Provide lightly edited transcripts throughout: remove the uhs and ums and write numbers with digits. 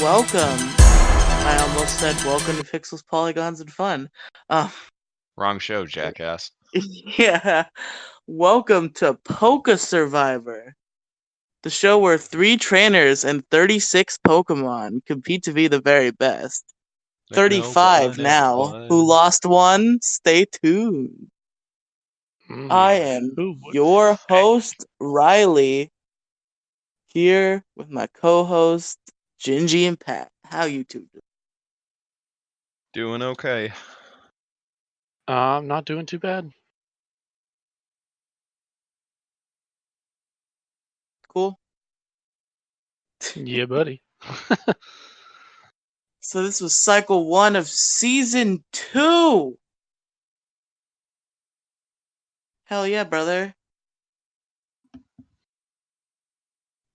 welcome. I almost said welcome to Pixels, Polygons, and Fun. Wrong show, jackass. Yeah. Welcome to PokeSurvivor, the show where 3 trainers and 36 Pokemon compete to be the very best. 35 now. Who lost one? Stay tuned. I am your host, Riely, here with my co-hosts, Gingy and Pat. How you two doing? Doing okay. I'm not doing too bad. Cool? Yeah, buddy. So this was cycle 1 of season 2. Hell yeah, brother.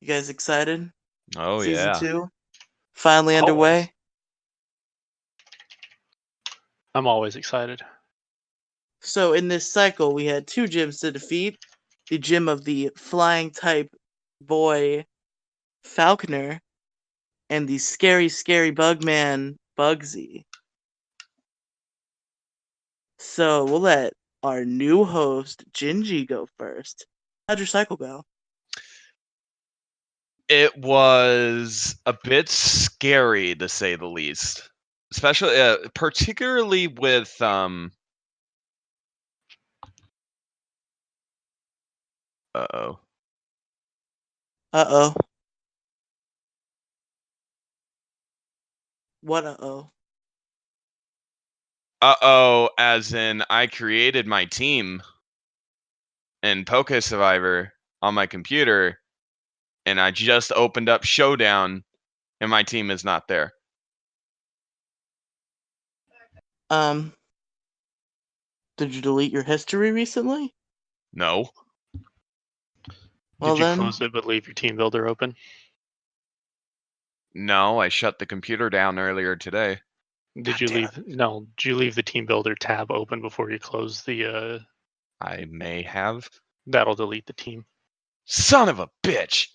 You guys excited? Oh, Season yeah. 2? Finally underway? I'm always excited. So in this cycle, we had 2 gyms to defeat. The gym of the flying type boy Falconer and the scary, scary Bugman Bugsy. So we'll let our new host, Gingy, go first. How'd your cycle go? It was a bit scary, to say the least. Especially, particularly with, Uh-oh. Uh-oh. What uh-oh? Uh-oh, as in, I created my team in PokeSurvivor on my computer, and I just opened up Showdown, and my team is not there. Did you delete your history recently? No. Well Did you then, close it but leave your team builder open? No, I shut the computer down earlier today. Did you leave the team builder tab open before you close the I may have. that'll delete the team. Son of a bitch!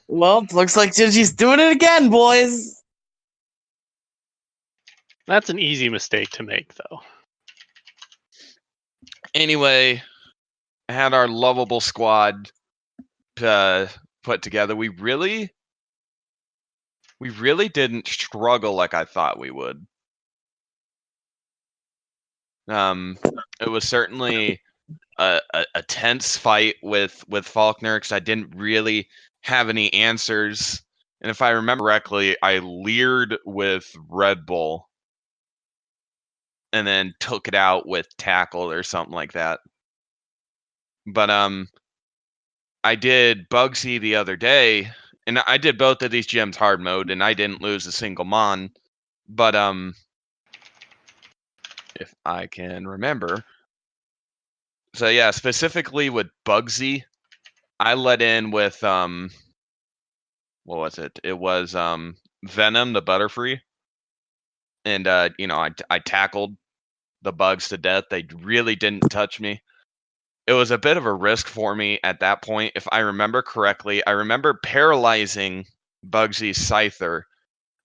well, looks like Gingy's doing it again, boys. That's an easy mistake to make, though. Anyway, I had our lovable squad put together. We really didn't struggle like I thought we would. It was certainly a tense fight with Faulkner because I didn't really have any answers. And if I remember correctly, I leered with Red Bull and then took it out with Tackle or something like that. But I did Bugsy the other day, and I did both of these gyms hard mode, and I didn't lose a single mon. But if I can remember, so yeah, specifically with Bugsy, I let in with what was it? It was Venom, the Butterfree, and I tackled the bugs to death. They really didn't touch me. It was a bit of a risk for me at that point. If I remember correctly, I remember paralyzing Bugsy's Scyther,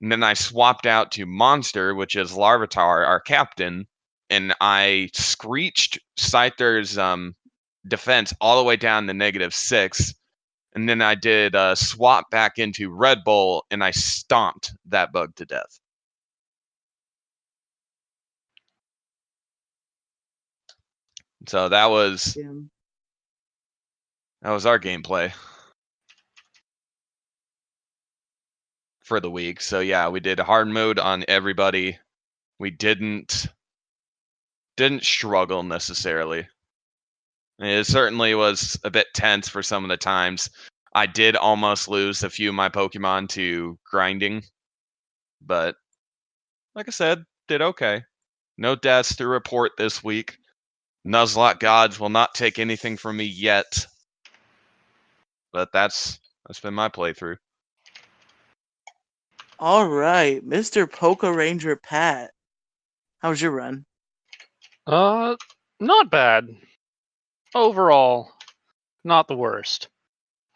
and then I swapped out to Monster, which is Larvitar, our captain, and I screeched Scyther's defense all the way down to -6, and then I did swap back into Red Bull, and I stomped that bug to death. So that was our gameplay for the week. So yeah, we did hard mode on everybody. We didn't struggle necessarily. It certainly was a bit tense for some of the times. I did almost lose a few of my Pokemon to grinding, but like I said, did okay. No deaths to report this week. Nuzlocke gods will not take anything from me yet. But that's been my playthrough. All right, Mr. Poke Ranger Pat. How was your run? Not bad. Overall, not the worst.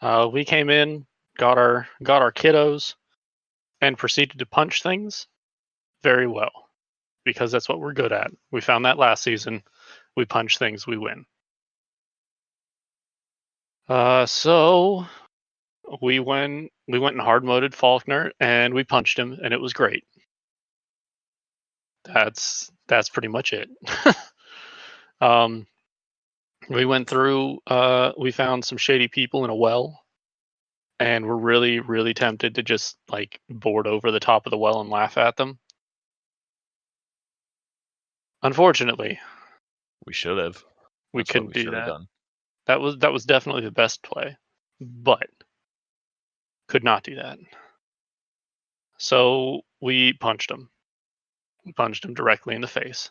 We came in, got our kiddos, and proceeded to punch things very well, because that's what we're good at. We found that last season. We punch things, we win. So we went and hard moded Faulkner, and we punched him, and it was great. That's pretty much it. We went through. We found some shady people in a well, and we're really, really tempted to just like board over the top of the well and laugh at them. Unfortunately, We should have. we That's what couldn't we do should have that. done. That was definitely the best play, but could not do that. So we punched him. We punched him directly in the face.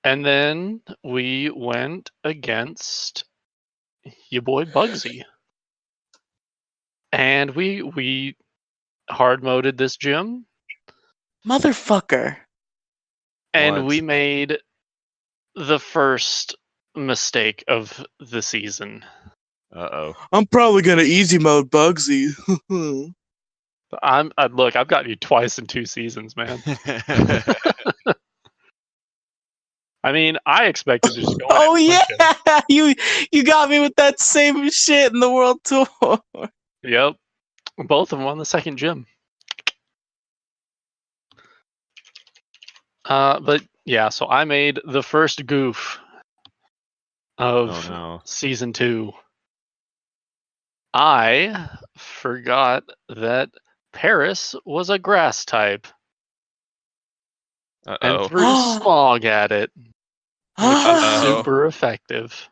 And then we went against your boy Bugsy. And we hard moded this gym. Motherfucker. And What? we made the first mistake of the season. Uh-oh. I'm probably gonna easy mode Bugsy. Look, I've got you twice in 2 seasons, man. I mean, I expected to just go in Oh and yeah, punch him. you got me with that same shit in the world tour. Yep. Both of them on the second gym. But yeah, so I made the first goof of season 2. I forgot that Paris was a grass type. And threw smog at it, which is super effective.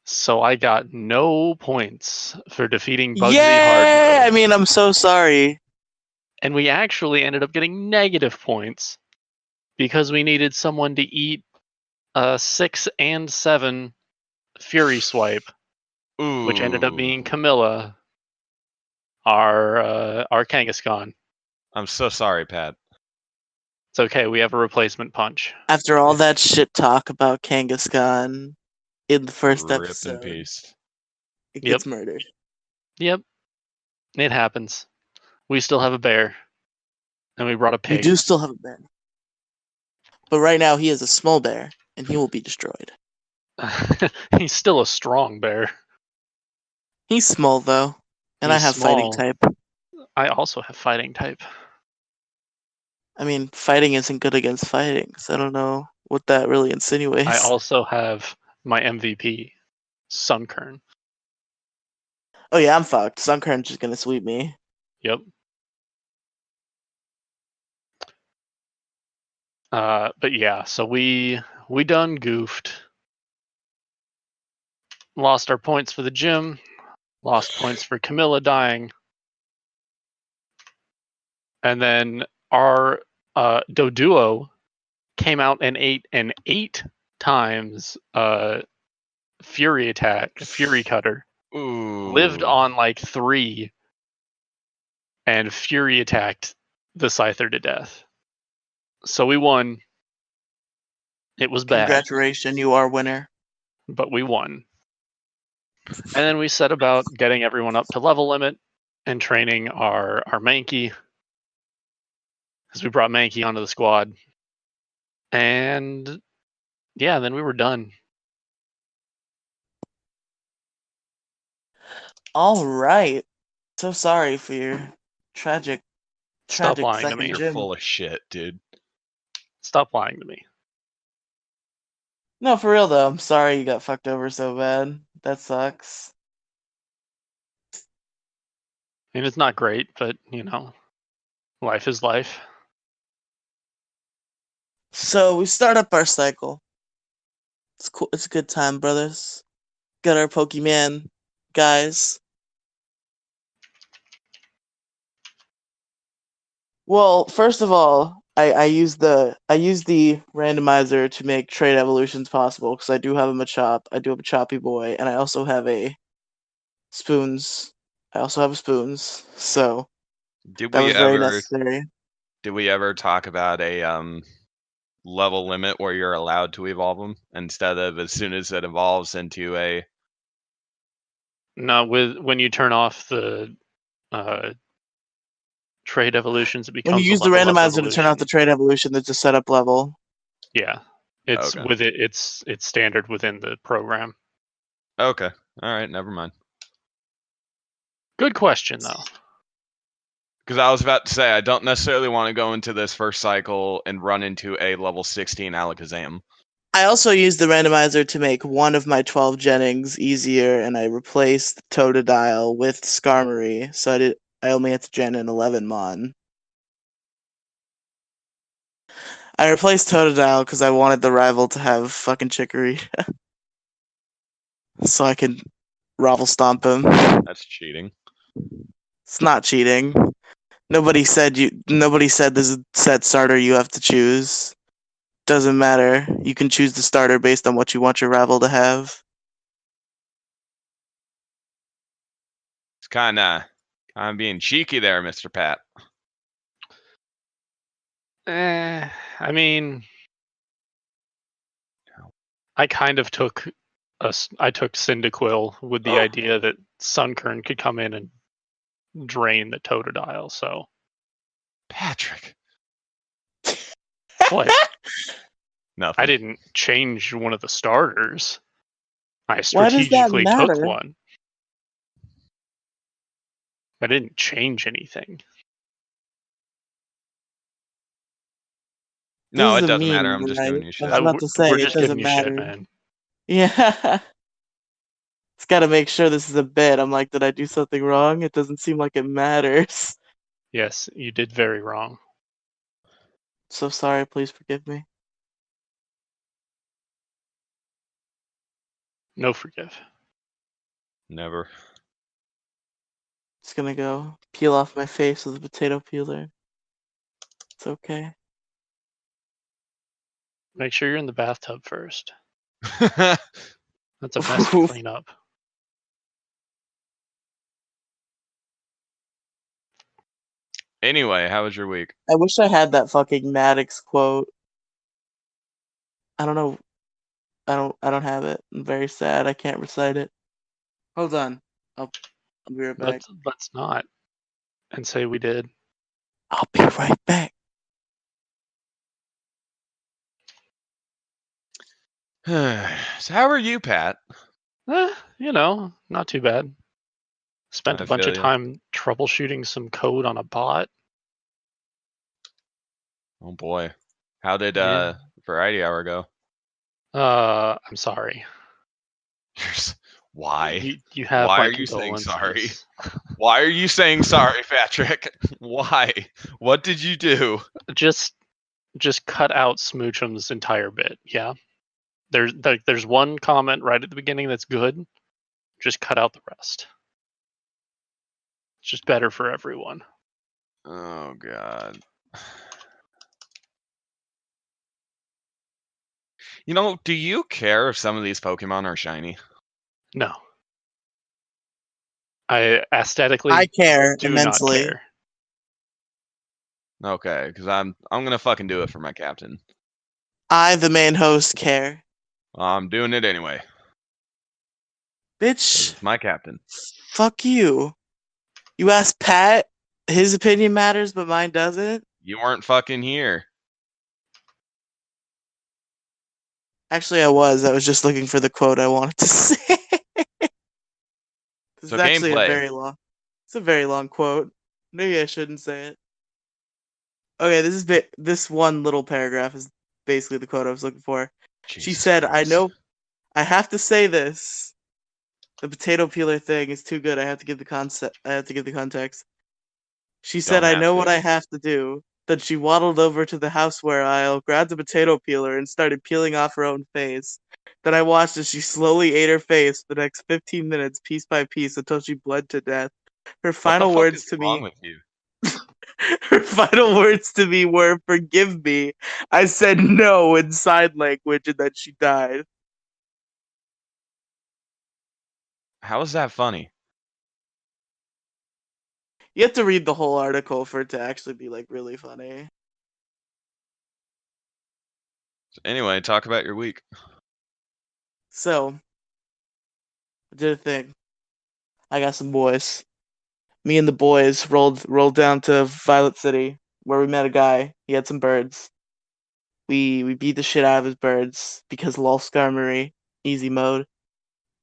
So I got no points for defeating Bugsy hard mode. I mean, I'm so sorry. And we actually ended up getting negative points because we needed someone to eat 6 and 7 Fury Swipe, which ended up being Camilla, our Kangaskhan. I'm so sorry, Pat. It's okay, we have a replacement punch. After all that shit talk about Kangaskhan in the first Ripped episode, in peace. it gets murdered. Yep. It happens. We still have a bear. And we brought a pig. We do still have a bear. But right now he is a small bear, and he will be destroyed. He's still a strong bear. He's small, though. And He's I have small. fighting type. I also have fighting type. I mean, fighting isn't good against fighting, so I don't know what that really insinuates. I also have my MVP, Sunkern. Oh yeah, I'm fucked. Sunkern's just gonna sweep me. Yep. But yeah, so we done goofed. Lost our points for the gym. Lost points for Camilla dying. And then our Doduo came out and ate an 8 times Fury Cutter. Ooh. Lived on like 3 and Fury attacked the Scyther to death. So we won. It was bad. Congratulations, you are winner. But we won. And then we set about getting everyone up to level limit and training our Mankey. Because we brought Mankey onto the squad. And yeah, then we were done. All right. So sorry for your tragic Stop lying to second me. You're gym. full of shit, dude. Stop lying to me. No, for real though. I'm sorry you got fucked over so bad. That sucks. I mean, it's not great, but you know, life is life. So we start up our cycle. It's cool. It's a good time, brothers. Got our Pokemon guys. Well, first of all, I use the randomizer to make trade evolutions possible because I do have a Machop, I do have a Choppy Boy, and I also have a Spoons. So Did that we was very ever necessary. talk about a level limit where you're allowed to evolve them instead of as soon as it evolves into a No, when you turn off the trade evolutions, it When you becomes a use the level up randomizer to turn off evolution. the trade evolution, there's a setup level. Yeah, it's Okay. it's standard within the program. Okay. All right. Never mind. Good question though. Because I was about to say I don't necessarily want to go into this first cycle and run into a level 16 Alakazam. I also used the randomizer to make one of my 12 Jennings easier, and I replaced Totodile with Skarmory, so I only had to gen an 11 Mon. I replaced Totodile because I wanted the rival to have fucking Chicory. So I could Ravel Stomp him. That's cheating. It's not cheating. Nobody said there's a set starter you have to choose. Doesn't matter. You can choose the starter based on what you want your rival to have. It's kind of being cheeky there, Mr. Pat. I mean, I kind of took Cyndaquil with the idea that Sunkern could come in and drain the Totodile. So Patrick. what? Nothing. I didn't change one of the starters. I Why does that strategically matter? took one. I didn't change anything. No, This it is a doesn't matter. meme, I'm just right? giving you I shit. was about to say We're it just giving doesn't you matter. shit, man. Yeah. It's got to make sure this is a bit. I'm like, did I do something wrong? It doesn't seem like it matters. Yes, you did very wrong. So sorry. Please forgive me. No forgive. Never. Just gonna go peel off my face with a potato peeler. It's okay. Make sure you're in the bathtub first. That's a mess to clean up. Anyway, how was your week? I wish I had that fucking Maddox quote. I don't know. I don't have it. I'm very sad. I can't recite it. Hold on. I'll be right back. Let's not. And say we did. I'll be right back. So how are you, Pat? Not too bad. Spent I a bunch feel of ya. time troubleshooting some code on a bot. Oh boy. How did Yeah. Variety Hour go? I'm sorry. Why? You have Why my are you saying sorry? condolences. Why are you saying sorry, Patrick? Why? What did you do? Just cut out Smoochum's entire bit. Yeah. There's one comment right at the beginning that's good. Just cut out the rest. It's just better for everyone. Oh god. Do you care if some of these Pokemon are shiny? No. I aesthetically I care do immensely. not care. Okay, because I'm gonna fucking do it for my captain. I, the main host, care. I'm doing it anyway. 'Cause Bitch, it's my captain. fuck you. You ask Pat, his opinion matters, but mine doesn't. You weren't fucking here. Actually, I was. I was just looking for the quote I wanted to say. This So is actually gameplay. It's a very long quote. Maybe I shouldn't say it. Okay, this one little paragraph is basically the quote I was looking for. She Jesus said, "I Christ. know. I have to say this. The potato peeler thing is too good. I have to give the concept. I have to give the context." She said, Don't "I have know to. what I have to do." Then she waddled over to the houseware aisle, grabbed a potato peeler, and started peeling off her own face. Then I watched as she slowly ate her face for the next 15 minutes, piece by piece, until she bled to death. Her What the final fuck words is to wrong me, with you? her final words to me were, "Forgive me." I said no in sign language, and then she died. How is that funny? You have to read the whole article for it to actually be like really funny. Anyway, talk about your week. So, I did a thing. I got some boys. Me and the boys rolled down to Violet City where we met a guy. He had some birds. We beat the shit out of his birds because lol Skarmory, easy mode.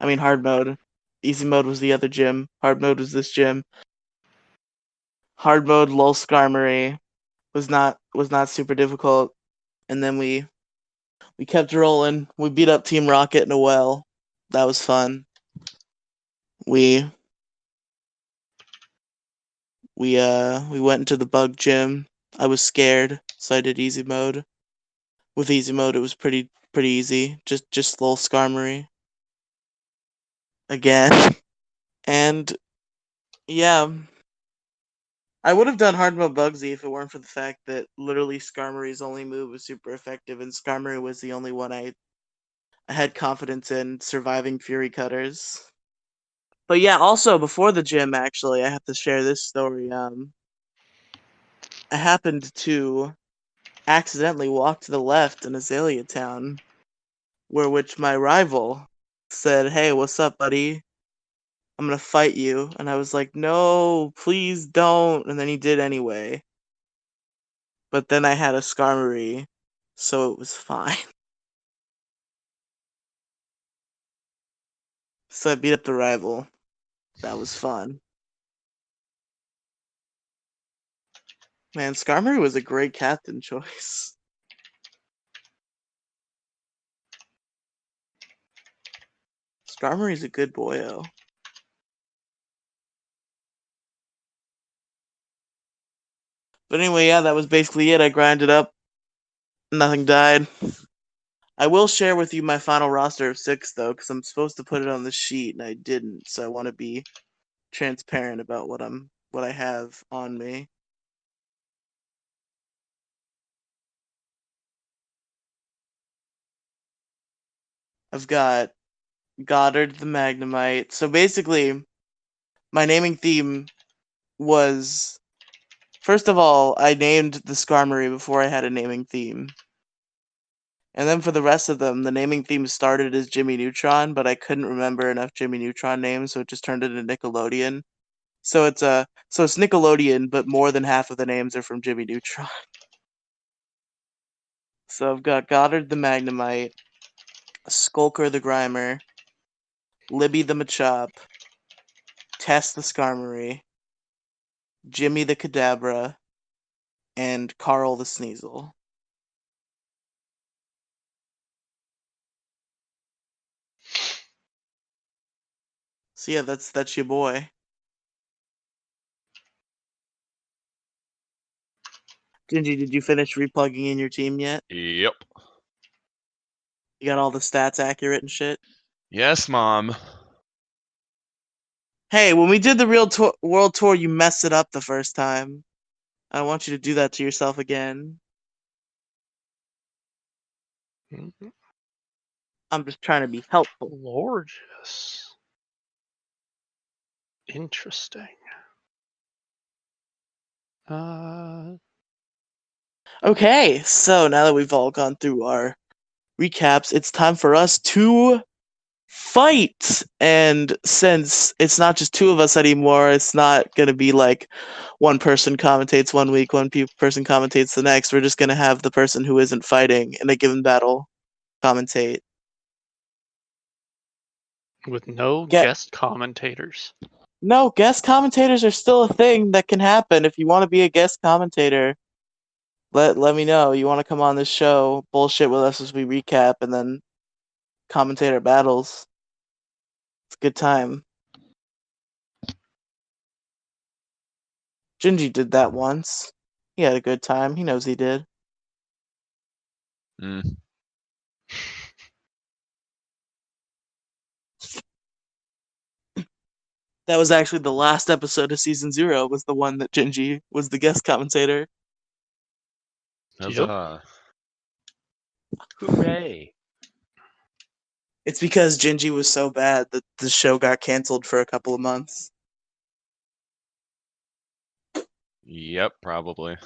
I mean hard mode. Easy mode was the other gym. Hard mode was this gym. Hard mode lol Skarmory was not super difficult. And then we kept rolling. We beat up Team Rocket in a well. That was fun. We we went into the bug gym. I was scared, so I did easy mode. With easy mode, it was pretty easy. Just little Skarmory again, and yeah, I would have done hard mode Bugsy if it weren't for the fact that literally Skarmory's only move was super effective, and Skarmory was the only one I had confidence in surviving Fury Cutters. But yeah, also before the gym, actually, I have to share this story. I happened to accidentally walk to the left in Azalea Town, which my rival said, "Hey, what's up, buddy? I'm gonna fight you." And I was like, "No, please don't." And then he did anyway. But then I had a Skarmory, so it was fine. So I beat up the rival. That was fun. Man, Skarmory was a great captain choice. Skarmory's a good boyo. But anyway, yeah, that was basically it. I grinded up. Nothing died. I will share with you my final roster of 6, though, because I'm supposed to put it on the sheet, and I didn't. So I want to be transparent about what I have on me. I've got Goddard the Magnemite. So basically, my naming theme was, first of all, I named the Skarmory before I had a naming theme. And then for the rest of them, the naming theme started as Jimmy Neutron, but I couldn't remember enough Jimmy Neutron names, so it just turned into Nickelodeon. So it's Nickelodeon, but more than half of the names are from Jimmy Neutron. So I've got Goddard the Magnemite, Skulker the Grimer, Libby the Machop, Tess the Skarmory, Jimmy the Kadabra, and Carl the Sneasel. So yeah, that's your boy. Gingy, did you finish replugging in your team yet? Yep. You got all the stats accurate and shit? Yes, Mom. Hey, when we did the real world tour, you messed it up the first time. I don't want you to do that to yourself again. Mhm. I'm just trying to be helpful. Gorgeous. Interesting. Okay, so now that we've all gone through our recaps, it's time for us to fight. And since it's not just 2 of us anymore, it's not going to be like one person commentates one week, one person commentates the next. We're just going to have the person who isn't fighting in a given battle commentate. With no Get guest commentators. No, guest commentators are still a thing that can happen. If you want to be a guest commentator, let me know. You want to come on this show, bullshit with us as we recap, and then commentate our battles. It's a good time. Gingy did that once. He had a good time. He knows he did. Mm. That was actually the last episode of season 0. Was the one that Gingy was the guest commentator. Huzzah. Hooray. It's because Gingy was so bad that the show got canceled for a couple of months. Yep, probably.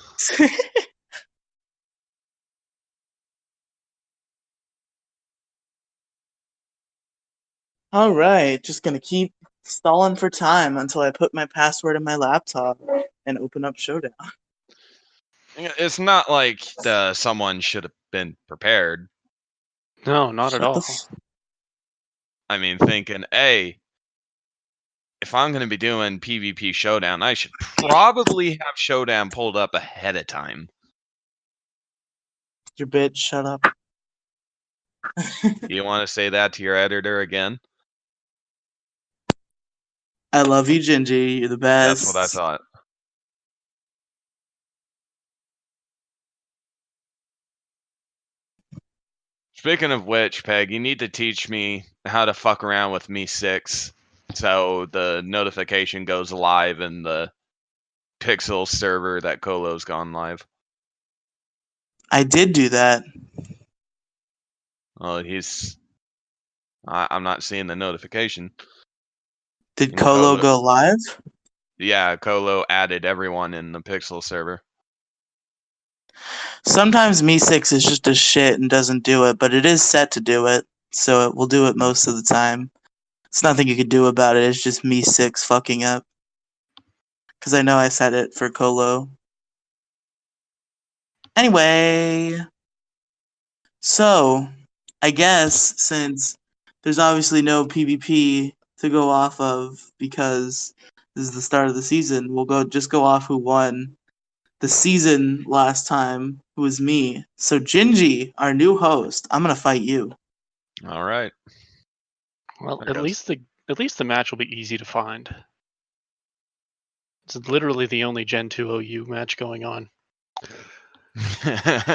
All right, just gonna keep Stalling for time until I put my password in my laptop and open up Showdown. It's not like someone should have been prepared. No, not at all. I mean, thinking, hey, if I'm going to be doing PvP Showdown, I should probably have Showdown pulled up ahead of time. Your bitch, shut up. Do you want to say that to your editor again? I love you, Gingy. You're the best. That's what I thought. Speaking of which, Peg, you need to teach me how to fuck around with Me 6 so the notification goes live in the Pixel server that Colo's gone live. I did do that. Well, I'm not seeing the notification. Did Colo go live? Yeah, Colo added everyone in the Pixel server. Sometimes Me6 is just a shit and doesn't do it, but it is set to do it, so it will do it most of the time. It's nothing you could do about it, it's just Me6 fucking up. Because I know I set it for Colo. Anyway, so I guess since there's obviously no PvP to go off of because this is the start of the season, we'll just go off who won the season last time, who was me. So Gingy, our new host, I'm gonna fight you. All right. Well, at least the match will be easy to find. It's literally the only Gen 2 OU match going on.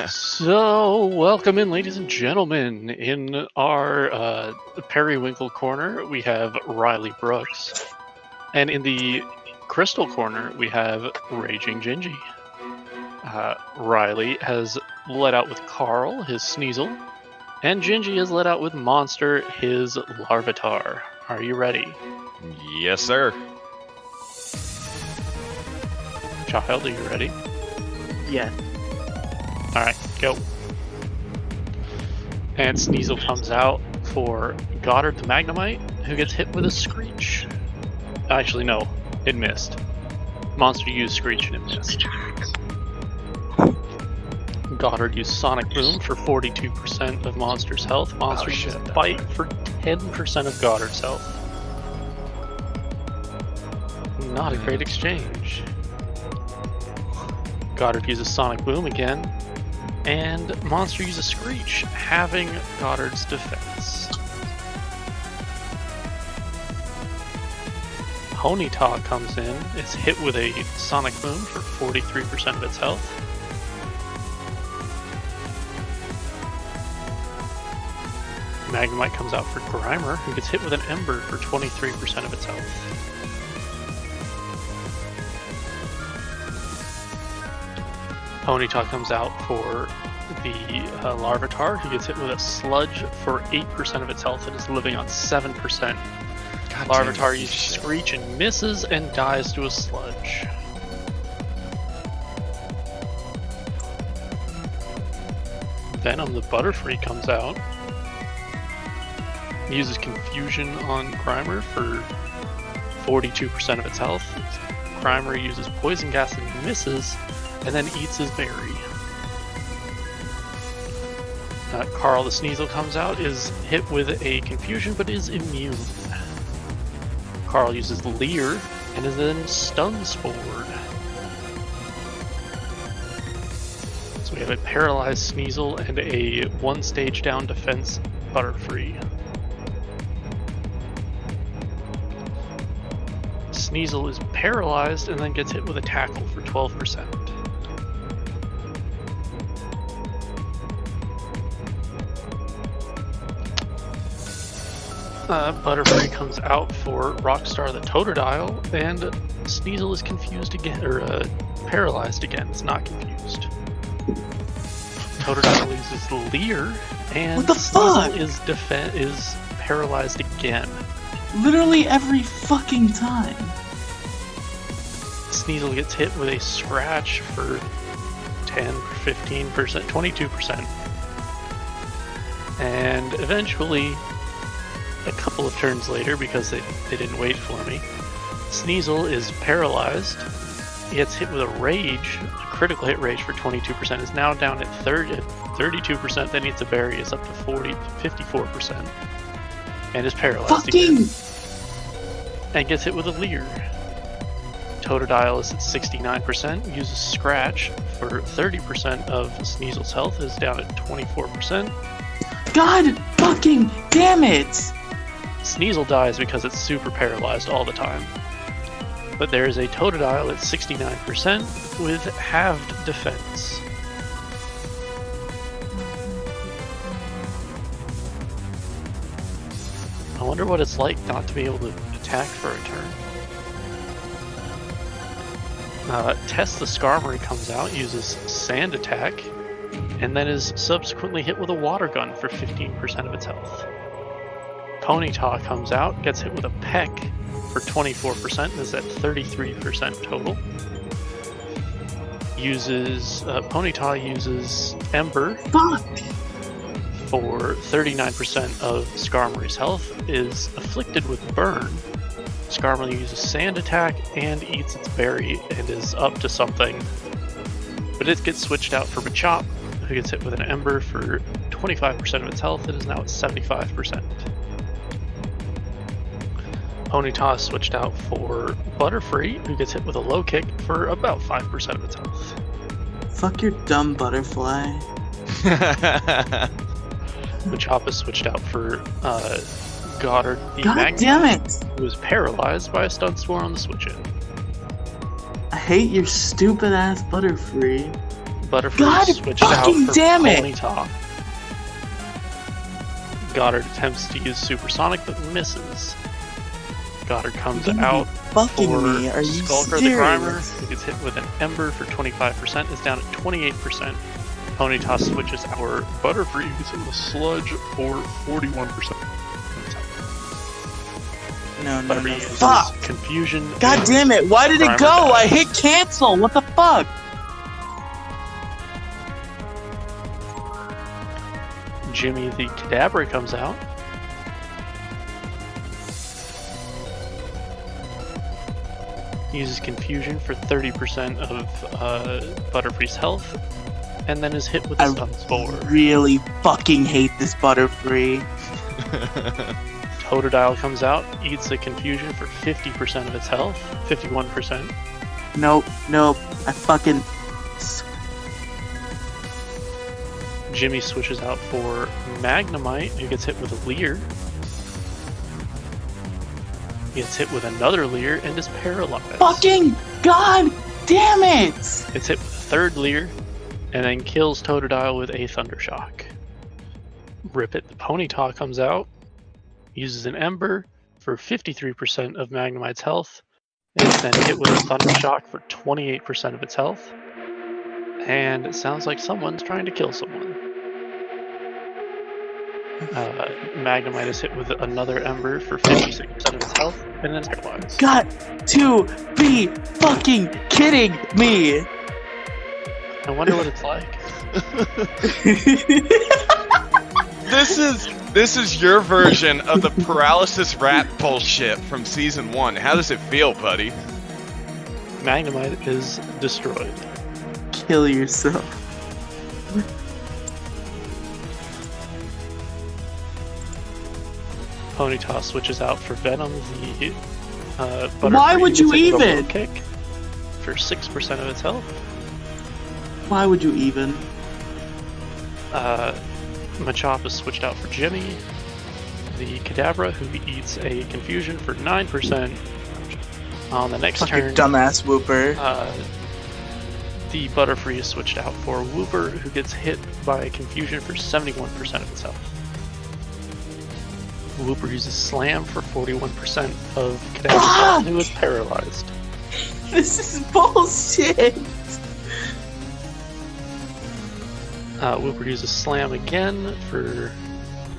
So, welcome in, ladies and gentlemen. In our Periwinkle corner, we have Riely Brooks. And in the Crystal corner, we have Raging Gingy. Riely has led out with Carl, his Sneasel. And Gingy has led out with Monster, his Larvitar. Are you ready? Yes, sir. Child, are you ready? Yeah. Alright, go. And Sneasel comes out for Goddard the Magnemite, who gets hit with a Screech. Actually, no, it missed. Monster used Screech and it missed. Goddard used Sonic Boom for 42% of Monster's health. Monster used Bite for 10% of Goddard's health. Not a great exchange. Goddard uses Sonic Boom again, and Monster uses Screech, halving Goddard's defense. Ponyta comes in, is hit with a Sonic Boom for 43% of its health. Magnemite comes out for Grimer, who gets hit with an Ember for 23% of its health. Ponyta comes out for the Larvitar, who gets hit with a Sludge for 8% of its health and is living on 7%. Larvitar uses Screech and misses and dies to a Sludge. Venom the Butterfree comes out. He uses Confusion on Grimer for 42% of its health. Grimer uses Poison Gas and misses, and then eats his berry. Carl the Sneasel comes out, is hit with a Confusion, but is immune. Carl uses Leer, and is then Stun Spored. So we have a Paralyzed Sneasel and a 1-stage down defense Butterfree. Sneasel is paralyzed and then gets hit with a Tackle for 12%. Butterfree comes out for Rockstar the Totodile, and Sneasel is confused again, or paralyzed again. It's not confused. Totodile uses Leer, and what the fuck? Sneasel is paralyzed again. Literally every fucking time. Sneasel gets hit with a Scratch for 10, 15%, 22%. And eventually, a couple of turns later because they didn't wait for me. Sneasel is paralyzed. He gets hit with a rage. A critical hit rage for 22% is now down at 32%. Then eats a berry, is up to 54%. And is paralyzed again. And gets hit with a leer. Totodile is at 69%. Uses Scratch for 30% of Sneasel's health, is down at 24%. God fucking damn it! Sneasel dies because it's super paralyzed all the time. But there is a Totodile at 69% with halved defense. I wonder what it's like not to be able to attack for a turn. Test the Skarmory comes out, uses Sand Attack, and then is subsequently hit with a Water Gun for 15% of its health. Ponyta comes out, gets hit with a Peck for 24%, and is at 33% total. Ponyta uses Ember for 39% of Skarmory's health, is afflicted with Burn. Skarmory uses Sand Attack and eats its berry and is up to something. But it gets switched out for Machop, who gets hit with an Ember for 25% of its health and is now at 75%. Ponyta is switched out for Butterfree, who gets hit with a Low Kick for about 5% of its health. Fuck your dumb butterfly. Machop is switched out for Goddard the God Magnet, damn it! who is paralyzed by a Stun Spore on the switch-in. I hate your stupid ass Butterfree. Butterfree God is switched out fucking for damn it! Ponyta. Goddard attempts to use Supersonic but misses. Goddard comes out Fucking for me, are you Skulker the Grimer, serious? who gets hit with an Ember for 25%, is down at 28%. Ponyta switches our Butterfree, who gets hit with a Sludge for 41%. No, Butterfree uses fuck! Confusion. God damn it, why did it Grimer go? dies. I hit cancel, what the fuck? Jimmy the Kadabra comes out. Uses Confusion for 30% of Butterfree's health, and then is hit with a Stun Spore. Really fucking hate this Butterfree. Totodile comes out, eats a Confusion for 50% of its health, 51%. Nope, I fucking... Jimmy switches out for Magnemite, who gets hit with a Leer. He gets hit with another Leer and is paralyzed. Fucking god damn it! Gets hit with a third Leer, and then kills Totodile with a Thundershock. Rip It, the Ponyta comes out, uses an Ember for 53% of Magnemite's health, and is then hit with a Thundershock for 28% of its health. And it sounds like someone's trying to kill someone. Magnemite is hit with another Ember for 56% of its health, and then paralyzed. Got to be fucking kidding me! I wonder what it's like. This is your version of the paralysis rat bullshit from season 1. How does it feel, buddy? Magnemite is destroyed. Kill yourself. Ponyta switches out for Venom, the Why Butterfree would you gets hit with a even? Low Kick for 6% of its health. Why would you even? Machop is switched out for Jimmy, the Kadabra, who eats a Confusion for 9%. On the next Fuck turn, your dumbass Whooper. the Butterfree is switched out for Whooper, who gets hit by a Confusion for 71% of its health. Whooper uses Slam for 41% of Kadabra's health, who is paralyzed. This is bullshit! Whooper uses Slam again for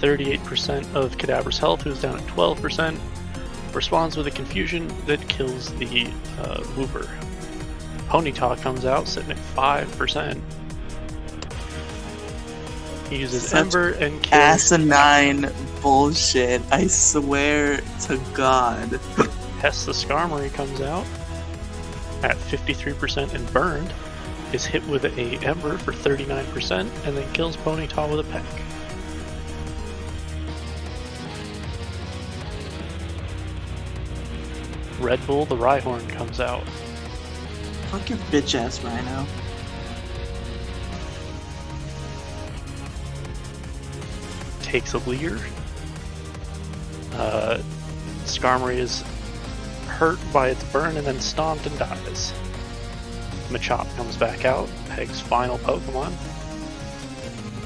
38% of Kadabra's health, who's down at 12%. Responds with a Confusion that kills the Whooper. Ponyta comes out, sitting at 5%. He uses Such Ember and kills Asinine bullshit. I swear to God. Hess the Skarmory comes out at 53% and burned, is hit with a Ember for 39%, and then kills Ponyta with a peck. Red Bull the Rhyhorn comes out. Fuck your bitch ass Rhino. Takes a Leer. Skarmory is hurt by its burn and then stomped and dies. Machop comes back out, Peg's final Pokemon.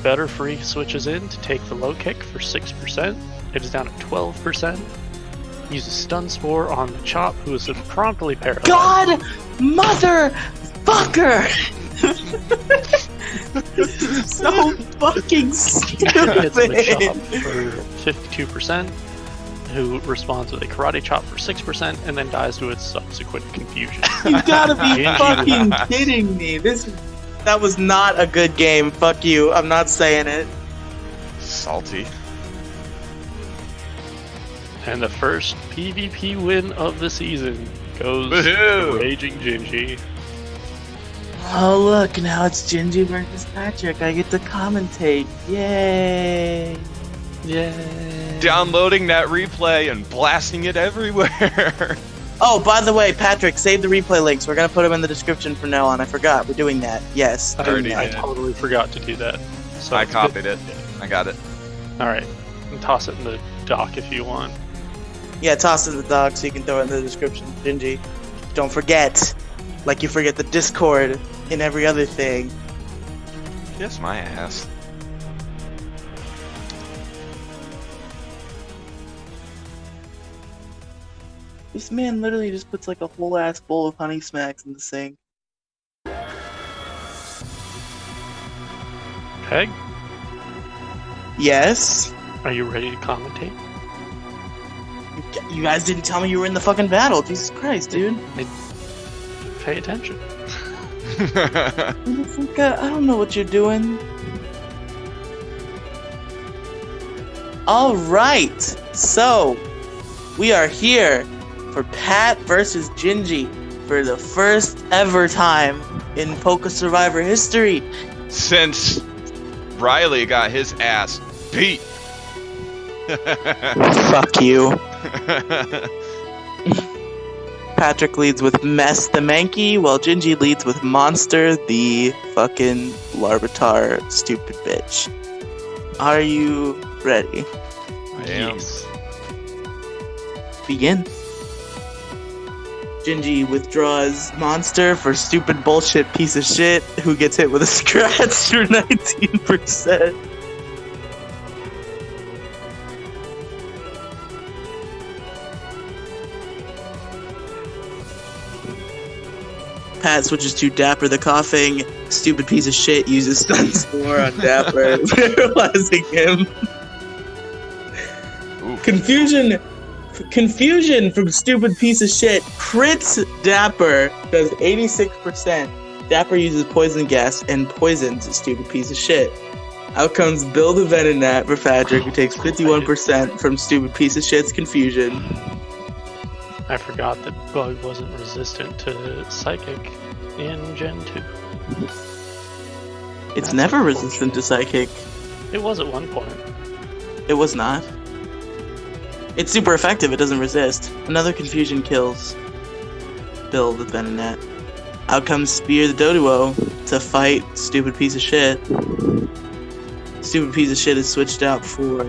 Butterfree switches in to take the low kick for 6%. It is down at 12%. Uses Stun Spore on Machop, who is promptly paralyzed. God, motherfucker! So fucking stupid. Hits Machop for 52%, who responds with a Karate Chop for 6%, and then dies to its subsequent confusion. You gotta be Gingy fucking with kidding me. That was not a good game. Fuck you. I'm not saying it. Salty. And the first PvP win of the season goes Woohoo! to Raging Gingy. Oh look, now it's Gingy versus Patrick. I get to commentate. Yay! Yay! Downloading that replay and blasting it everywhere. Oh, by the way, Patrick, save the replay links. We're gonna put them in the description from now on. I forgot. We're doing that. Yes. Already I did. totally forgot to do that. So I it's copied good. it. I got it. Alright. Toss it in the dock if you want. Yeah, toss it in the doc so you can throw it in the description. Gingy. Don't forget. Like you forget the Discord and every other thing. Kiss my ass. This man literally just puts like a whole ass bowl of honey smacks in the sink. Peg, Yes? are you ready to commentate? You guys didn't tell me you were in the fucking battle. Jesus Christ, dude. Pay attention. I don't know what you're doing. Alright, so we are here for Pat versus Gingy for the first ever time in PokeSurvivor history. Since Riely got his ass beat. Fuck you. Patrick leads with Mess the Mankey, while Gingy leads with Monster the fucking Larvitar stupid bitch. Are you ready? I am. Yes. Begin. Gingy withdraws Monster for stupid bullshit piece of shit who gets hit with a scratch for 19%. Pat switches to Dapper the Coughing. Stupid piece of shit uses Stun Spore on Dapper, paralyzing him. Oof. Confusion from stupid piece of shit. Crits Dapper, does 86%. Dapper uses Poison Gas and poisons a stupid piece of shit. Out comes Bill the Venonat for Patrick, who takes 51% from stupid piece of shit's Confusion. I forgot that Bug wasn't resistant to Psychic in Gen 2. It's That's never unfortunate. resistant to Psychic. It was at one point. It was not. It's super effective, it doesn't resist. Another Confusion kills Bill the Venonat. Out comes Spear the Doduo to fight stupid piece of shit. Stupid piece of shit is switched out for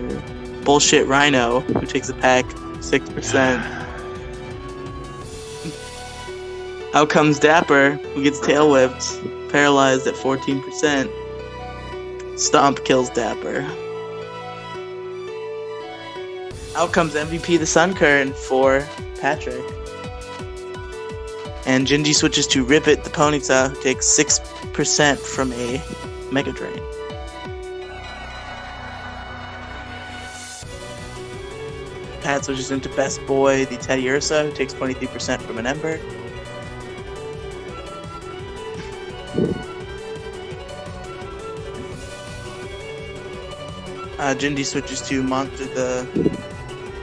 Bullshit Rhino, who takes a pack 6%. Out comes Dapper, who gets tail whipped, paralyzed at 14%. Stomp kills Dapper. Out comes MVP the Sun Current for Patrick. And Gingy switches to Ribbit the Ponyta, who takes 6% from a Mega Drain. Pat switches into Best Boy the Teddy Ursa, who takes 23% from an Ember. Gingy switches to Monster the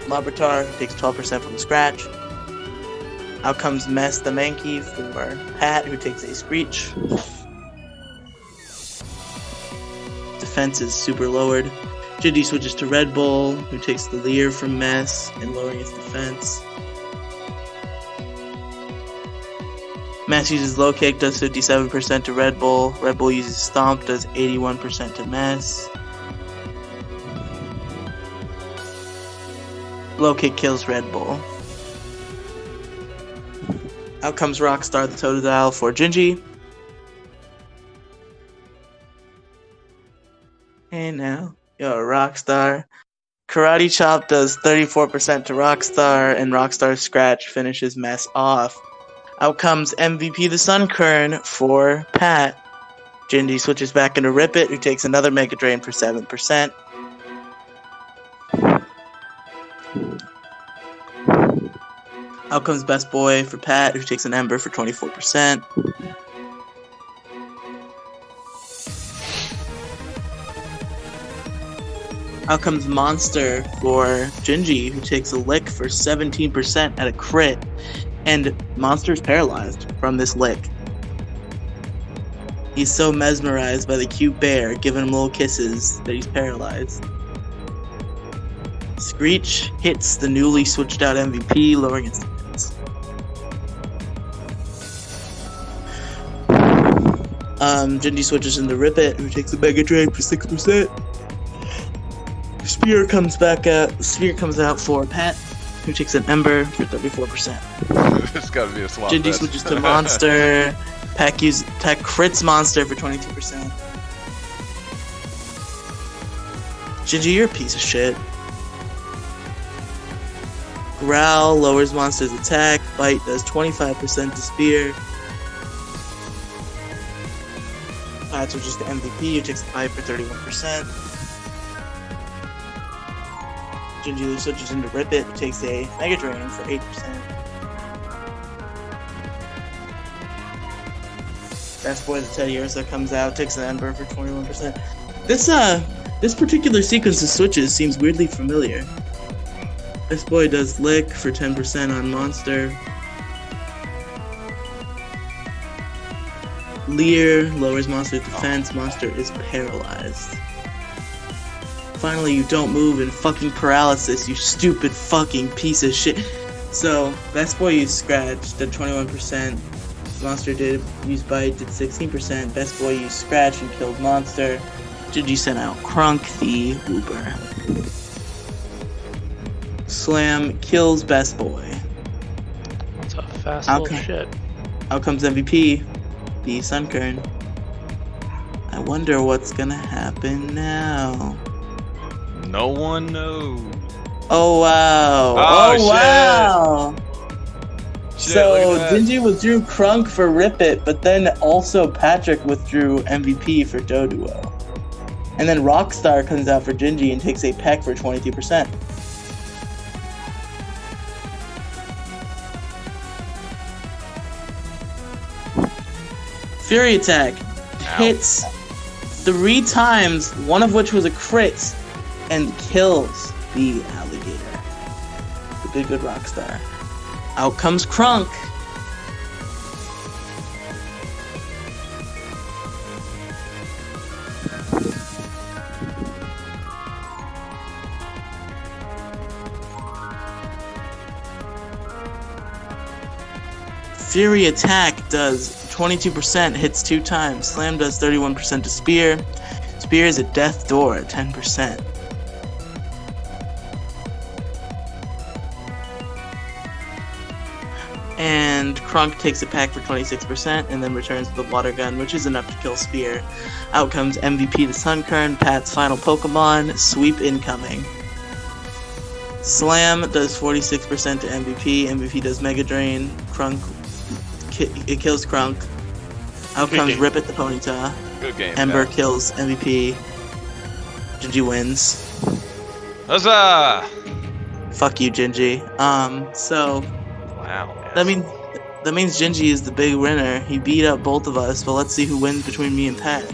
Labratar, who takes 12% from the scratch. Out comes Mess the Mankey for Pat, who takes a Screech. Defense is super lowered. Gingy switches to Red Bull, who takes the Leer from Mess and lowering its defense. Mess uses Low Kick, does 57% to Red Bull. Red Bull uses Stomp, does 81% to Mess. Low Kick kills Red Bull. Out comes Rockstar the Totodile for Gingy. And now, Rockstar. Karate Chop does 34% to Rockstar, and Rockstar's Scratch finishes Mess off. Out comes MVP the Sunkern for Pat. Gingy switches back into Rip It, who takes another Mega Drain for 7%. Out comes Best Boy for Pat, who takes an Ember for 24%. Out comes Monster for Gingy, who takes a Lick for 17% at a crit. And Monster's paralyzed from this Lick. He's so mesmerized by the cute bear giving him little kisses that he's paralyzed. Screech hits the newly switched out MVP, lowering its defense. Gingy switches into Rip It, who takes a Mega Drain for 6%. Spear comes out for Pat, who takes an Ember for 34%. It's gotta be a swap. Gingy switches to Monster. Pack crits Monster for 22%. Gingy, you're a piece of shit. Growl lowers Monster's attack. Bite does 25% to Spear. Pat switches to MVP, who takes the Bite for 31%. Gingy switches into Rip It, who takes a Mega Drain for 8%. Best Boy the Teddy Ursa comes out, takes an Ember for 21%. This particular sequence of switches seems weirdly familiar. Best Boy does Lick for 10% on Monster. Leer lowers Monster's defense. Monster is paralyzed. Finally, you don't move in fucking paralysis, you stupid fucking piece of shit. So, Best Boy used Scratch, did 21%. Monster did use Bite, did 16%. Best Boy used Scratch and killed Monster. Gingy sent out Crunk the Whooper. Slam kills Best Boy. That's a fast little shit. Out comes MVP, the Sunkern. I wonder what's gonna happen now. No one knows. Oh wow! Oh, wow! Shit, So Gingy withdrew Crunk for Rip It, but then also Patrick withdrew MVP for Doduo. And then Rockstar comes out for Gingy and takes a Peck for 22%. Fury Attack hits 3 times, one of which was a crit, and kills the alligator. The good Rockstar. Out comes Crunk. Fury Attack does 22%, hits 2 times. Slam does 31% to Spear. Spear is a death door at 10%. And Crunk takes a pack for 26% and then returns with the water gun, which is enough to kill Spear. Out comes MVP the Sunkern, Pat's final Pokemon, Sweep incoming. Slam does 46% to MVP, MVP does Mega Drain, Crunk, it kills Crunk. Out comes Rip It the Ponyta, Good game. Ember kills MVP, Gingy wins. Huzzah! Fuck you, Gingy. So... Wow. That means Gingy is the big winner. He beat up both of us, but let's see who wins between me and Pat.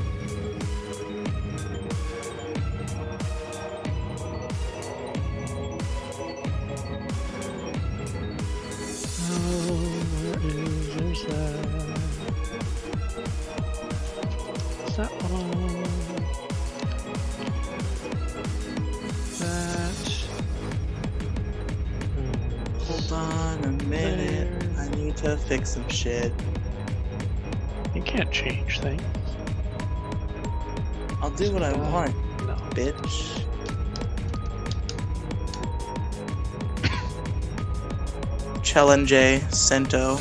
a minute. I need to fix some shit. You can't change things. I'll do what I want, No. bitch. Challenge Sento.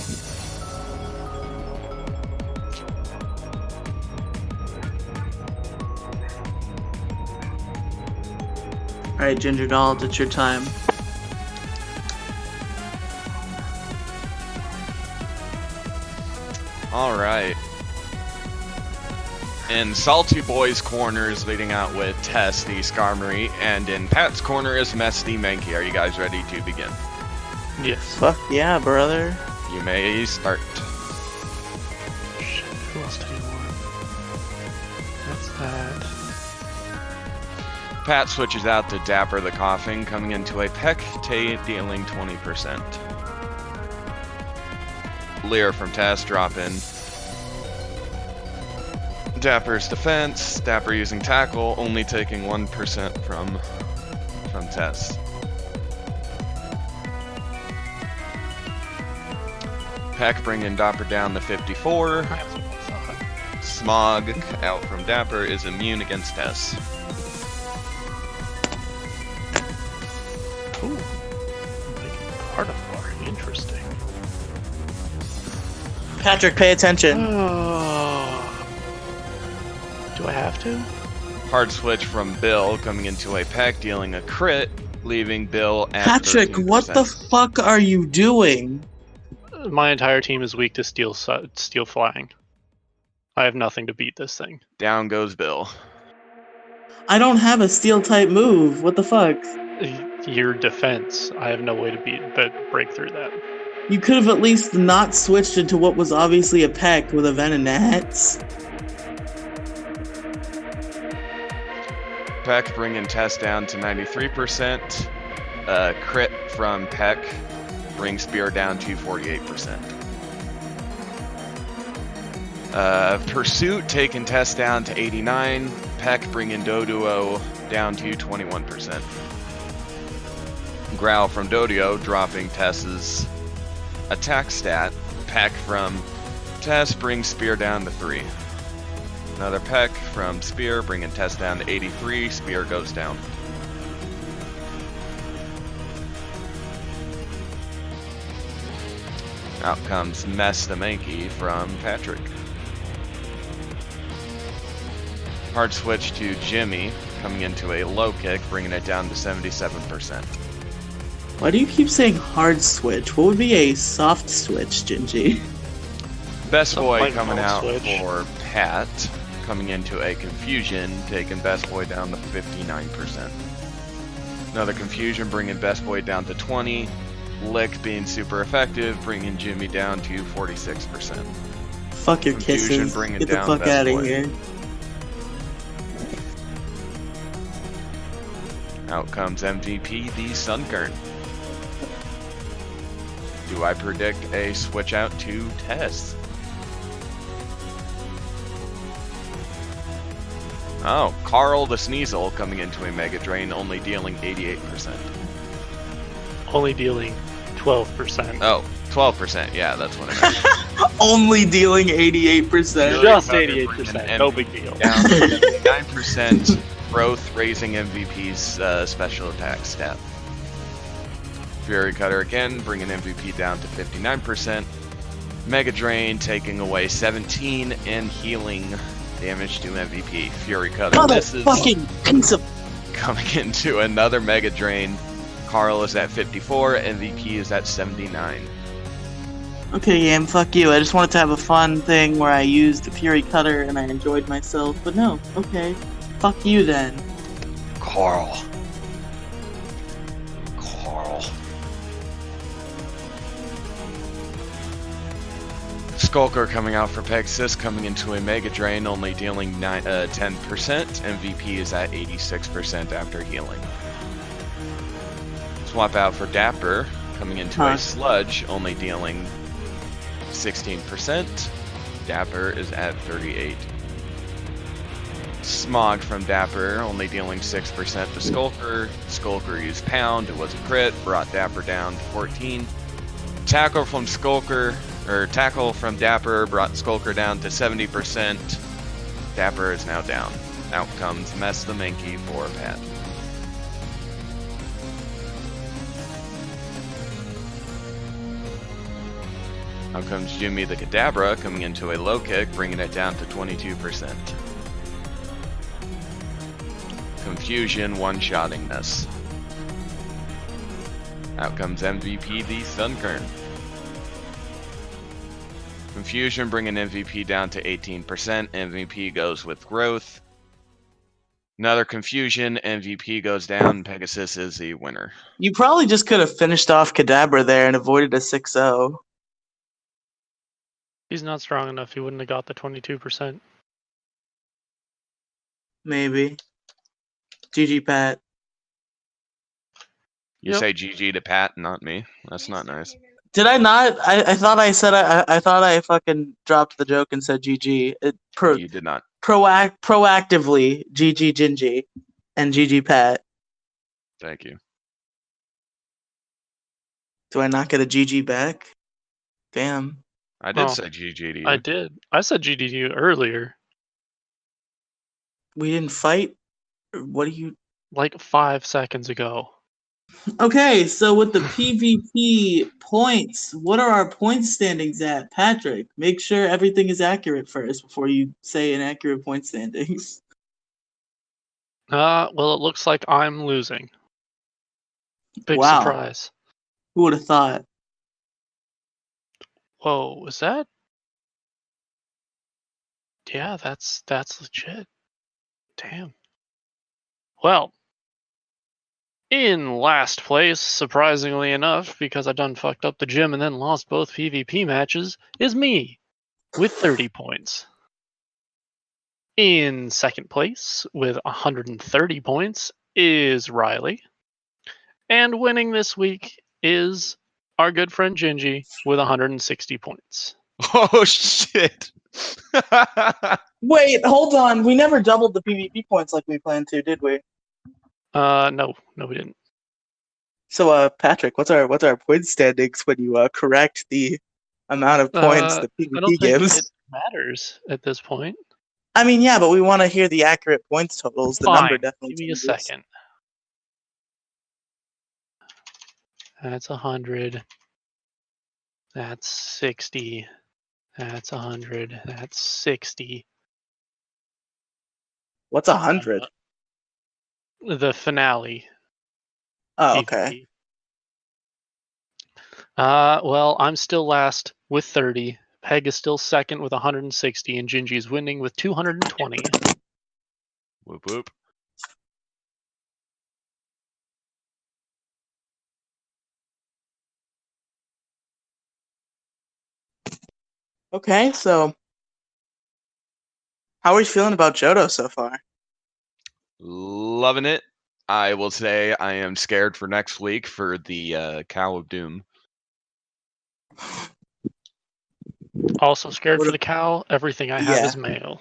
Alright, Ginger Dolls, it's your time. Alright. In Salty Boy's corner is leading out with Tess the Skarmory, and in Pat's corner is Mess the Mankey. Are you guys ready to begin? Yes. Fuck yeah, brother. You may start. Shit, who else did he want? That's that. Pat switches out to Dapper the Coughing, coming into a Peck, dealing 20%. Leer from Tess, drop in. Dapper's defense, Dapper using tackle, only taking 1% from Tess. Peck bringing Dapper down to 54. Smog out from Dapper is immune against Tess. Ooh. Making Gardevoir. Interesting. Patrick, pay attention. Do I have to? Hard switch from Bill, coming into a Peck, dealing a crit, leaving Bill at Patrick, 13%. what the fuck are you doing? My entire team is weak to steel flying. I have nothing to beat this thing. Down goes Bill. I don't have a steel type move. What the fuck? Your defense. I have no way to break through that. You could have at least not switched into what was obviously a Peck with a Venonat. Peck bringing Tess down to 93%. Crit from Peck brings Spear down to 48%. Pursuit taking Tess down to 89. Peck bringing Doduo down to 21%. Growl from Doduo dropping Tess's attack stat. Peck from Tess brings Spear down to 3. Another Peck from Spear, bringing Tess down to 83. Spear goes down. Out comes Mess the Mankey from Patrick. Hard switch to Jimmy, coming into a low kick, bringing it down to 77%. Why do you keep saying hard switch? What would be a soft switch, Gingy? Best Some Boy light coming mode out switch. for Pat, coming into a Confusion, taking Best Boy down to 59%. Another Confusion, bringing Best Boy down to 20. Lick being super effective, bringing Jimmy down to 46%. Fuck your Confusion, kisses. bring it Get the down, fuck Best out of Boy. here. Out comes MVP, the Sunkern. Do I predict a switch out to Tess? Oh, Carl the Sneasel coming into a Mega Drain, only dealing 88%. Only dealing 12%. Oh, 12%. Yeah, that's what I meant. Only dealing 88%. Just Really 88%. No big deal. Down to 9% growth, raising MVP's special attack stat. Fury Cutter again, bringing MVP down to 59%. Mega Drain taking away 17 and healing damage to MVP. Fury Cutter misses, Motherfucking piece of... coming into another Mega Drain. Carl is at 54, MVP is at 79. Okay, game, fuck you. I just wanted to have a fun thing where I used the Fury Cutter and I enjoyed myself, but no. Okay. Fuck you then. Carl. Skulker coming out for Pegasus, coming into a Mega Drain, only dealing 10%. MVP is at 86% after healing. Swap out for Dapper, coming into a Sludge, only dealing 16%. Dapper is at 38. Smog from Dapper, only dealing 6% to Skulker. Skulker used Pound, it was a crit, brought Dapper down to 14. Tackle from Dapper brought Skulker down to 70%. Dapper is now down. Out comes Mess the Minky for Pat. Out comes Jimmy the Kadabra coming into a low kick, bringing it down to 22%. Confusion one-shotting this. Out comes MVP the Sunkern. Confusion bringing MVP down to 18%. MVP goes with Growth. Another Confusion. MVP goes down. Pegasus is the winner. You probably just could have finished off Kadabra there and avoided a 6-0. He's not strong enough. He wouldn't have got the 22%. Maybe. GG, Pat. You Yep. say GG to Pat, not me. That's not nice. Did I not? I thought I said I thought I fucking dropped the joke and said GG. You did not. Proactively GG Gingy and GG Pat. Thank you. Do I not get a GG back? Damn. I did Oh, say GG to you. I did. I said GG to you earlier. We didn't fight? What do you... Like 5 seconds ago. Okay, so with the PvP points, what are our point standings at, Patrick? Make sure everything is accurate first before you say inaccurate point standings. Well, it looks like I'm losing. Big Wow. surprise. Who would have thought? Whoa, was that? Yeah, that's legit. Damn. Well, in last place, surprisingly enough, because I done fucked up the gym and then lost both PvP matches, is me, with 30 points. In second place, with 130 points, is Riely. And winning this week is our good friend Gingy with 160 points. Oh, shit. Wait, hold on. We never doubled the PvP points like we planned to, did we? No, we didn't. So, Patrick, what's our point standings when you correct the amount of points the I don't PvP think gives? it matters at this point. I mean, yeah, but we want to hear the accurate points totals. The number Fine, definitely give me a changes. second. That's 100. That's 60. That's 100. That's 60. What's 100? The finale. Oh, PvP. okay. Well, I'm still last with 30. Peg is still second with 160, and Gingy's winning with 220. Whoop whoop. Okay, so how are you feeling about Johto so far? Loving it. I will say I am scared for next week for the Cow of Doom. Also scared What for a- the cow. Everything I have is male.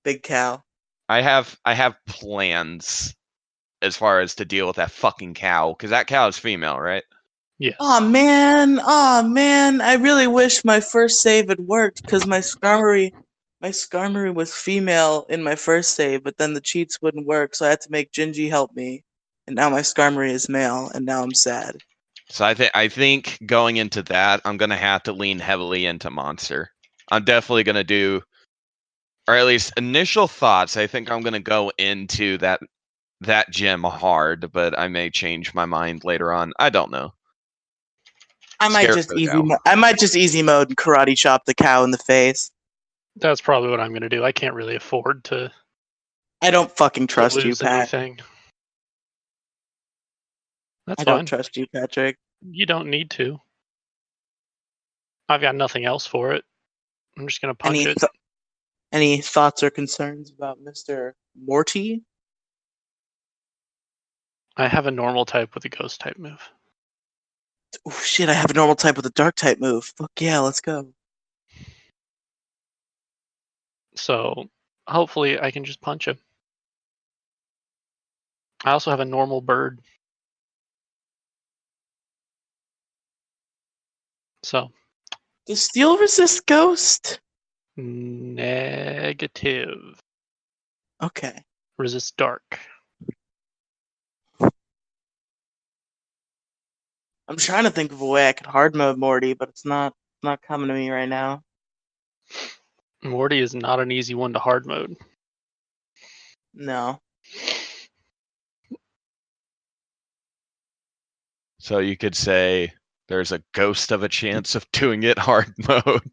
Big cow. I have plans as far as to deal with that fucking cow, because that cow is female, right? Yes. Oh man, I really wish my first save had worked because my Skarmory was female in my first save, but then the cheats wouldn't work, so I had to make Gingy help me. And now my Skarmory is male, and now I'm sad. So I think going into that, I'm gonna have to lean heavily into monster. I'm definitely gonna do, or at least initial thoughts. I think I'm gonna go into that gym hard, but I may change my mind later on. I don't know. I might just easy mode and karate chop the cow in the face. That's probably what I'm going to do. I can't really afford to I don't fucking trust you, lose Pat. anything. That's I fine. don't trust you, Patrick. You don't need to. I've got nothing else for it. I'm just going to punch it. Any thoughts or concerns about Mr. Morty? I have a normal type with a ghost type move. Oh shit, I have a normal type with a dark type move. Fuck yeah, let's go. So hopefully I can just punch him. I also have a normal bird. So Does steel resist ghost? negative. Okay. Resist dark. I'm trying to think of a way I could hard mode Morty, but it's not coming to me right now. Morty is not an easy one to hard mode. No. So you could say there's a ghost of a chance of doing it hard mode.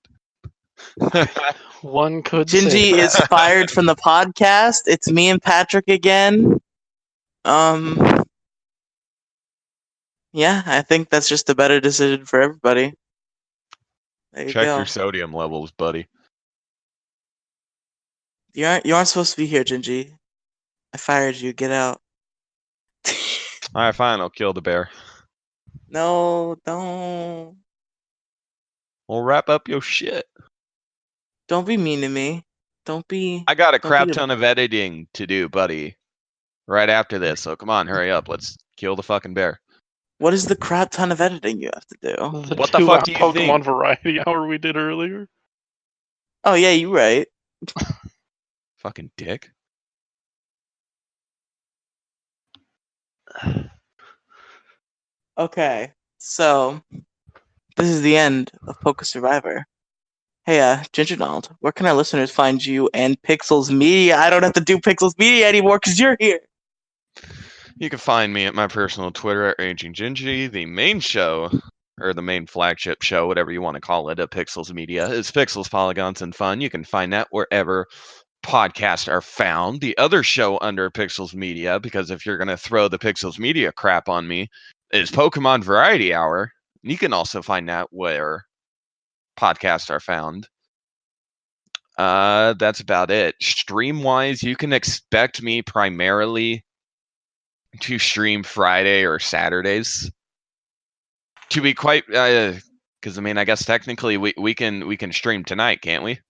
One could say Gingy that. is fired from the podcast. It's me and Patrick again. Yeah, I think that's just a better decision for everybody. There you Check go. your sodium levels, buddy. You aren't supposed to be here, Gingy. I fired you. Get out. All right, fine. I'll kill the bear. No, don't. We'll wrap up your shit. Don't be mean to me. Don't be. I got a Don't crap be a- ton of editing to do, buddy. Right after this, so come on, hurry up. Let's kill the fucking bear. What is the crap ton of editing you have to do? What the fuck do you Pokemon think? variety hour we did earlier? Oh yeah, you're right. Fucking dick. Okay, so this is the end of PokeSurvivor. Hey, Ginger Donald, where can our listeners find you and Pixels Media? I don't have to do Pixels Media anymore because you're here. You can find me at my personal Twitter at Raging Gingy. The main show, or the main flagship show, whatever you want to call it, at Pixels Media is Pixels, Polygons, and Fun. You can find that wherever podcasts are found. The other show under Pixels Media, because if you're going to throw the Pixels Media crap on me, is Pokemon Variety Hour. You can also find that where podcasts are found. That's about it. Stream wise, you can expect me primarily to stream Friday or Saturdays. To be quite, because I mean, I guess technically we can stream tonight, can't we?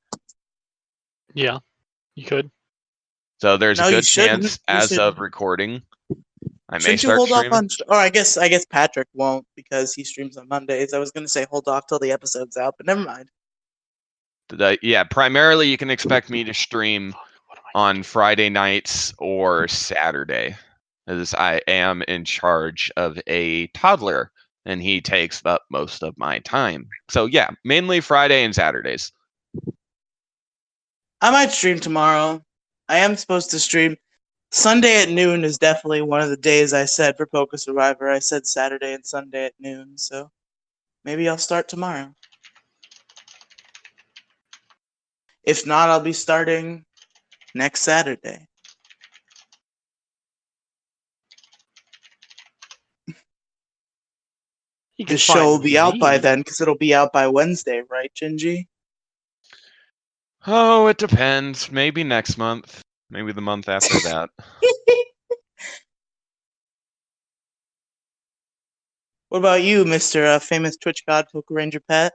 Yeah, you could. So there's No, a you good chance shouldn't. You as should. of recording, I may Shouldn't you start hold off streaming. on? Or I guess Patrick won't because he streams on Mondays. I was gonna say hold off till the episode's out, but never mind. Yeah, primarily you can expect me to stream on Friday nights or Saturday, as I am in charge of a toddler and he takes up most of my time. So yeah, mainly Friday and Saturdays. I might stream tomorrow. I am supposed to stream. Sunday at noon is definitely one of the days I said for PokeSurvivor. I said Saturday and Sunday at noon, so maybe I'll start tomorrow. If not, I'll be starting next Saturday. The show will be out by then because it'll be out by Wednesday, right, Gingy? Oh, it depends. Maybe next month. Maybe the month after that. What about you, Mr. Famous Twitch God Poke Ranger Pet?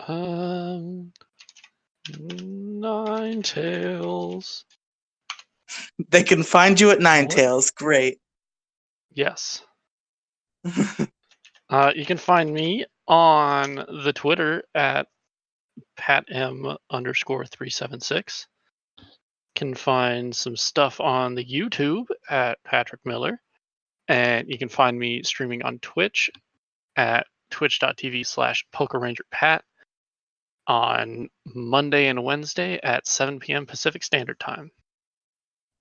Ninetales. They can find you at Ninetales. Great. Yes. You can find me on the Twitter at patm_376. Can find some stuff on the YouTube at Patrick Miller. And you can find me streaming on Twitch at twitch.tv/PokeRangerPat on Monday and Wednesday at 7 p.m. Pacific Standard Time.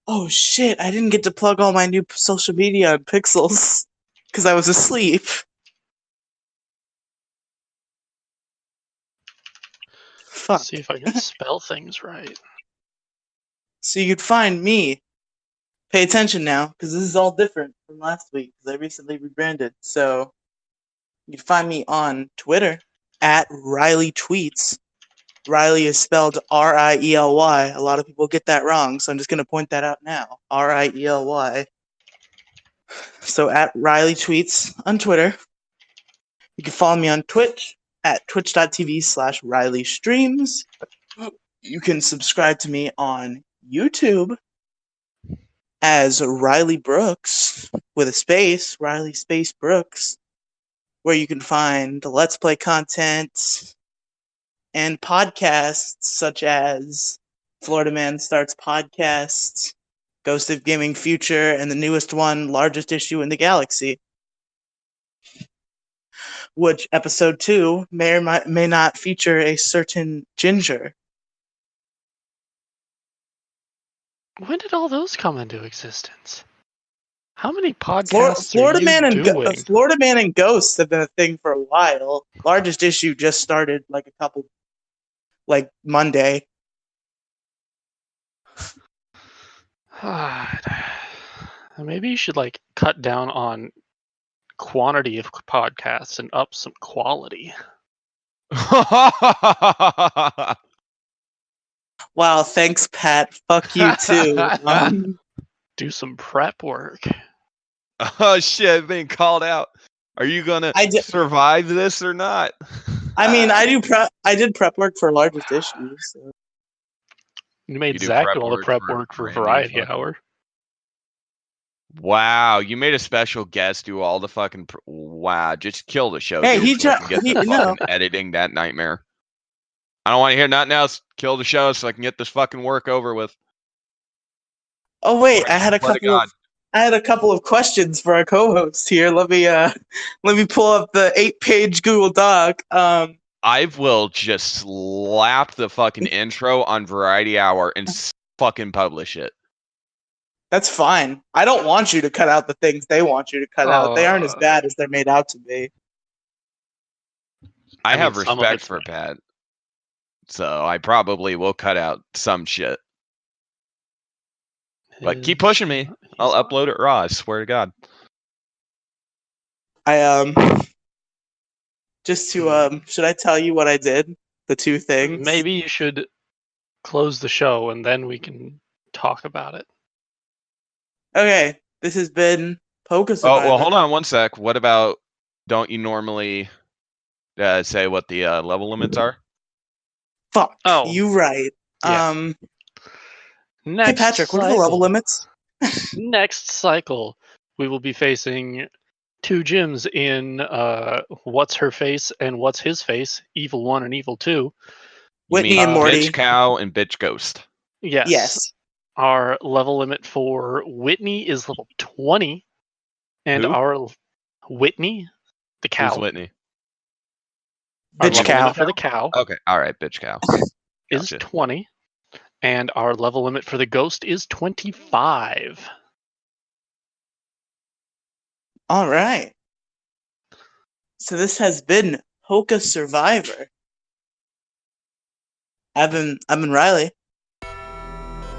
Oh shit, I didn't get to plug all my new social media on Pixels because I was asleep. Fuck. Let's see if I can spell things right. So you could find me. Pay attention now, because this is all different from last week, because I recently rebranded. So you can find me on Twitter at Riely Tweets. Riely is spelled R-I-E-L-Y. A lot of people get that wrong, so I'm just going to point that out now. R-I-E-L-Y. So at Riely Tweets on Twitter. You can follow me on Twitch at twitch.tv/Riely Streams. You can subscribe to me on YouTube as Riely Brooks with a space, Riely Space Brooks. where you can find Let's Play content and podcasts such as Florida Man Starts Podcast, Ghost of Gaming Future, and the newest one, Largest Issue in the Galaxy, which episode 2 may or may not feature a certain Ginger. When did all those come into existence? How many podcasts Florida are you Man doing? Florida Man and Ghosts have been a thing for a while. Largest Issue just started like Monday. God. Maybe you should cut down on quantity of podcasts and up some quality. Wow, thanks, Pat. Fuck you too. Do some prep work. Oh shit, being called out. Are you gonna survive this or not? I mean, I did prep work for Largest Issue. So. You made Zach do all the prep work for Variety Hour. Wow, you made a special guest do all the fucking. Wow, just kill the show. Hey, dude, so I can get the fucking editing that nightmare. I don't want to hear nothing else. Kill the show so I can get this fucking work over with. Oh wait, I had a couple of questions for our co-host here. Let me pull up the 8-page Google Doc. I will just slap the fucking intro on Variety Hour and fucking publish it. That's fine. I don't want you to cut out the things they want you to cut out. They aren't as bad as they're made out to be. I have respect for Pat. So I probably will cut out some shit. But keep pushing me. I'll upload it raw, I swear to God. Just to should I tell you what I did? The 2 things? Maybe you should close the show and then we can talk about it. Okay, this has been PokeSurvivor. Oh, well, hold on one sec. What about, don't you normally say what the level limits are? Fuck, you right. Yeah. Hey, Patrick, what are the level limits? Next cycle, we will be facing 2 gyms in What's Her Face and What's His Face, Evil 1 and Evil 2. Whitney and Morty. Bitch Cow and Bitch Ghost. Yes. Our level limit for Whitney is level 20. And our Whitney, the cow. Who's Whitney? Bitch Cow. For the cow. Okay, alright, Bitch Cow. Is 20. And our level limit for the ghost is 25. All right. So this has been PokeSurvivor. I've been Riely.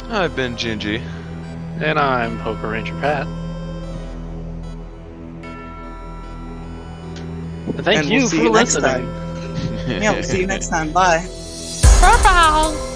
I've been Gingy. And I'm Poker Ranger Pat. And thank you for listening. Yeah, we'll see you next time. Bye. Bye-bye.